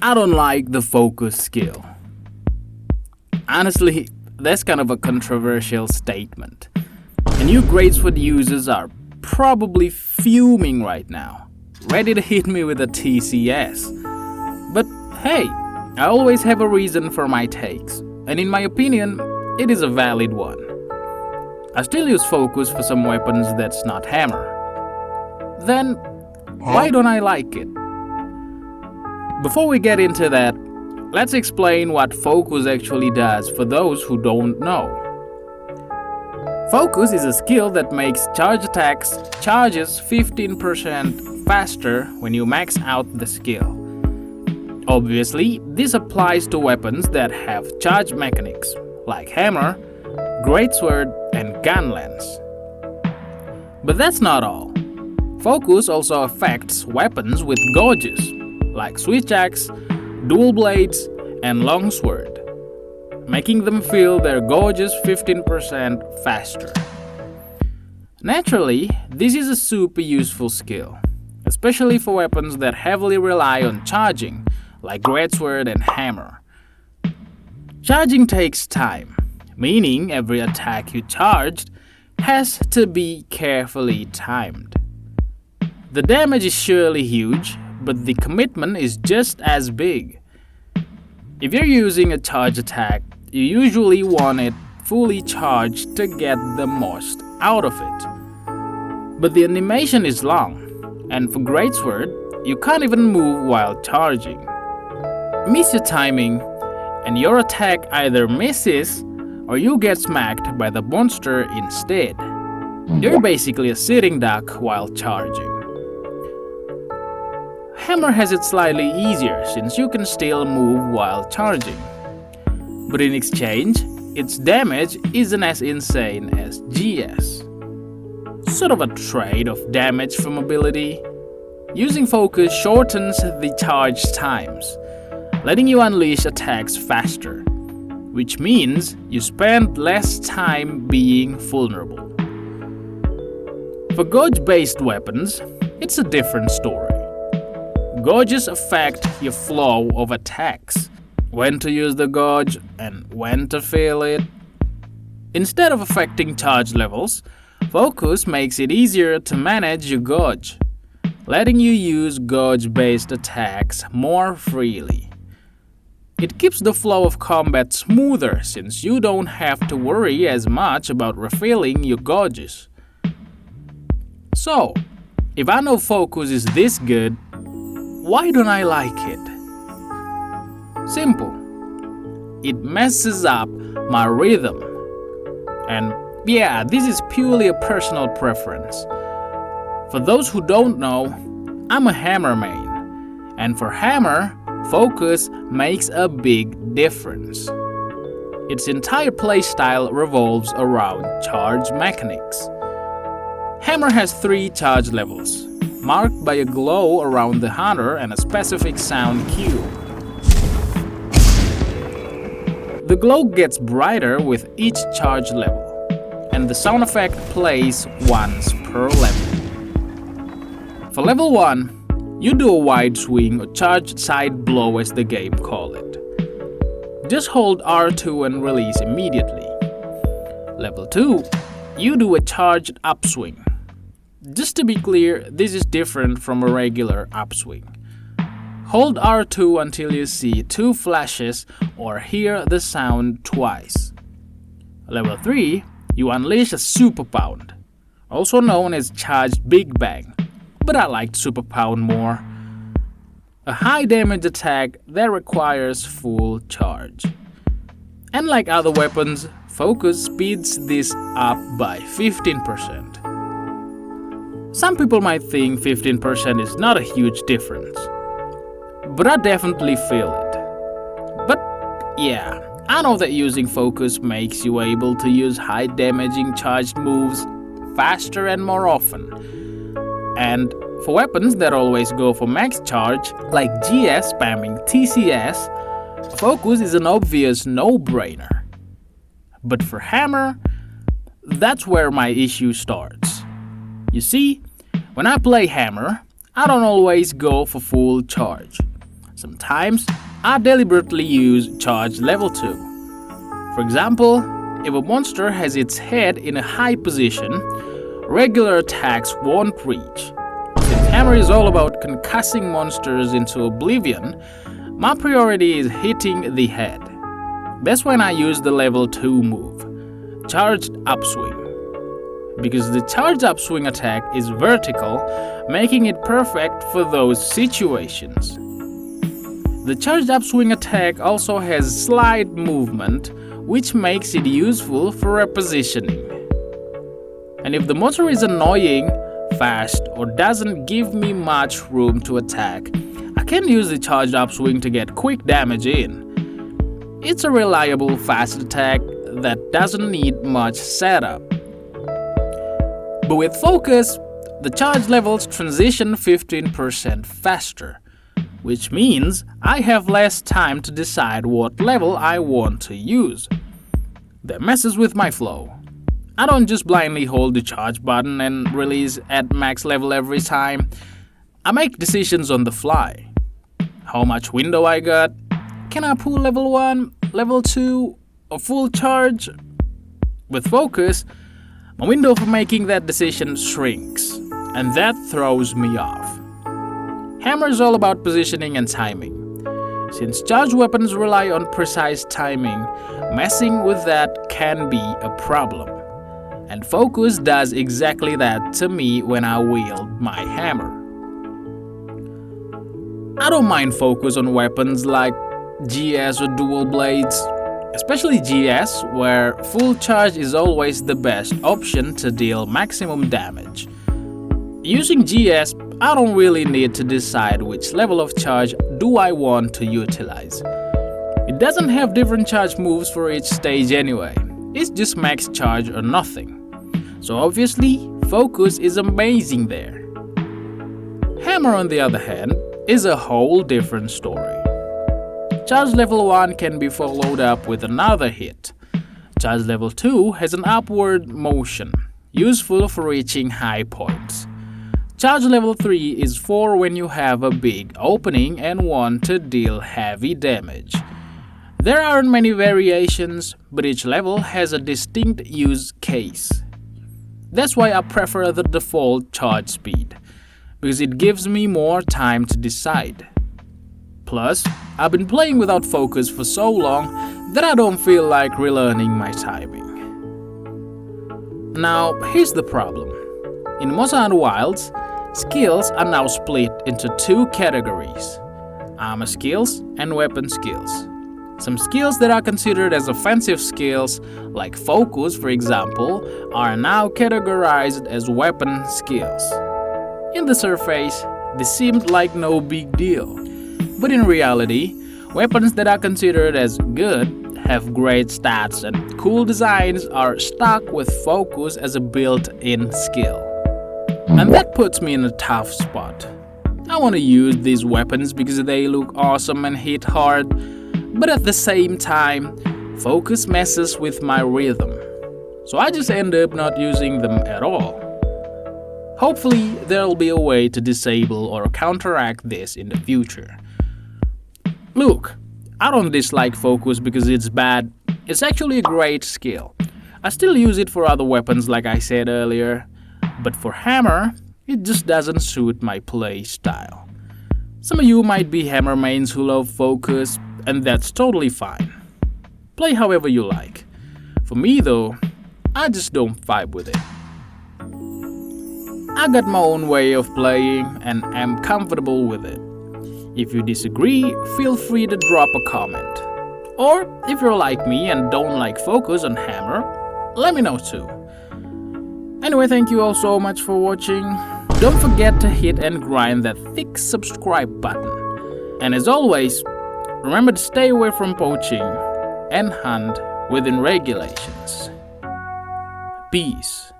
I don't like the focus skill. Honestly, that's kind of a controversial statement. And you Greatsword users are probably fuming right now, ready to hit me with a TCS. But hey, I always have a reason for my takes, and in my opinion, it is a valid one. I still use focus for some weapons that's not hammer. Then, why don't I like it? Before we get into that, let's explain what focus actually does for those who don't know. Focus is a skill that makes charge attacks charges 15% faster when you max out the skill. Obviously, this applies to weapons that have charge mechanics, like hammer, greatsword, and gun lance. But that's not all. Focus also affects weapons with gauges, like switch axe, dual blades, and longsword, making them feel their gauges 15% faster. Naturally, this is a super useful skill, especially for weapons that heavily rely on charging, like greatsword and hammer. Charging takes time, meaning every attack you charged has to be carefully timed. The damage is surely huge, but the commitment is just as big. If you're using a charge attack, you usually want it fully charged to get the most out of it. But the animation is long, and for greatsword, you can't even move while charging. Miss your timing, and your attack either misses or you get smacked by the monster instead. You're basically a sitting duck while charging. Hammer has it slightly easier since you can still move while charging. But in exchange, its damage isn't as insane as GS. Sort of a trade of damage for mobility. Using focus shortens the charge times, letting you unleash attacks faster, which means you spend less time being vulnerable. For gauge-based weapons, it's a different story. Gauges affect your flow of attacks, when to use the gauge and when to fill it. Instead of affecting charge levels, focus makes it easier to manage your gauge, letting you use gauge-based attacks more freely. It keeps the flow of combat smoother since you don't have to worry as much about refilling your gauges. So, if I know focus is this good, why don't I like it? Simple. It messes up my rhythm. And yeah, this is purely a personal preference. For those who don't know, I'm a hammer main. And for hammer, focus makes a big difference. Its entire playstyle revolves around charge mechanics. Hammer has 3 charge levels, marked by a glow around the hunter and a specific sound cue. The glow gets brighter with each charge level, and the sound effect plays once per level. For level 1, you do a wide swing or charged side blow as the game calls it. Just hold R2 and release immediately. Level 2, you do a charged upswing. Just to be clear, this is different from a regular upswing. Hold R2 until you see 2 flashes or hear the sound twice. Level 3, you unleash a Super Pound, also known as Charged Big Bang, but I liked Super Pound more. A high damage attack that requires full charge. And like other weapons, focus speeds this up by 15%. Some people might think 15% is not a huge difference, but I definitely feel it. But yeah, I know that using focus makes you able to use high damaging charged moves faster and more often. And for weapons that always go for max charge, like GS spamming TCS, focus is an obvious no-brainer. But for hammer, that's where my issue starts. You see, when I play hammer, I don't always go for full charge. Sometimes I deliberately use charge level 2. For example, if a monster has its head in a high position, regular attacks won't reach. Since Hammer is all about concussing monsters into oblivion, my priority is hitting the head. That's when I use the level 2 move, Charged Upswing. Because the charged upswing attack is vertical, making it perfect for those situations. The charged upswing attack also has slide movement, which makes it useful for repositioning. And if the monster is annoying, fast, or doesn't give me much room to attack, I can use the charged upswing to get quick damage in. It's a reliable fast attack that doesn't need much setup. But with focus, the charge levels transition 15% faster, which means I have less time to decide what level I want to use. That messes with my flow. I don't just blindly hold the charge button and release at max level every time. I make decisions on the fly. How much window I got? Can I pull level 1, level 2, or full charge? With focus, my window for making that decision shrinks, and that throws me off. Hammer is all about positioning and timing. Since charged weapons rely on precise timing, messing with that can be a problem. And focus does exactly that to me when I wield my hammer. I don't mind focus on weapons like GS or dual blades, especially GS, where full charge is always the best option to deal maximum damage. Using GS, I don't really need to decide which level of charge do I want to utilize. It doesn't have different charge moves for each stage anyway, it's just max charge or nothing. So obviously, focus is amazing there. Hammer, on the other hand, is a whole different story. Charge level 1 can be followed up with another hit. Charge level 2 has an upward motion, useful for reaching high points. Charge level 3 is for when you have a big opening and want to deal heavy damage. There aren't many variations, but each level has a distinct use case. That's why I prefer the default charge speed, because it gives me more time to decide. Plus, I've been playing without focus for so long that I don't feel like relearning my timing. Now, here's the problem. In Monster Hunter Wilds, skills are now split into 2 categories: armor skills and weapon skills. Some skills that are considered as offensive skills, like focus for example, are now categorized as weapon skills. In the surface, this seemed like no big deal. But in reality, weapons that are considered as good, have great stats and cool designs are stuck with focus as a built-in skill. And that puts me in a tough spot. I want to use these weapons because they look awesome and hit hard, but at the same time, focus messes with my rhythm. So I just end up not using them at all. Hopefully, there'll be a way to disable or counteract this in the future. Look, I don't dislike focus because it's bad. It's actually a great skill. I still use it for other weapons like I said earlier, but for hammer, it just doesn't suit my play style. Some of you might be hammer mains who love focus, and that's totally fine. Play however you like. For me though, I just don't vibe with it. I got my own way of playing and am comfortable with it. If you disagree, feel free to drop a comment. Or if you're like me and don't like focus on hammer, let me know too. Anyway, thank you all so much for watching. Don't forget to hit and grind that thick subscribe button. And as always, remember to stay away from poaching and hunt within regulations. Peace.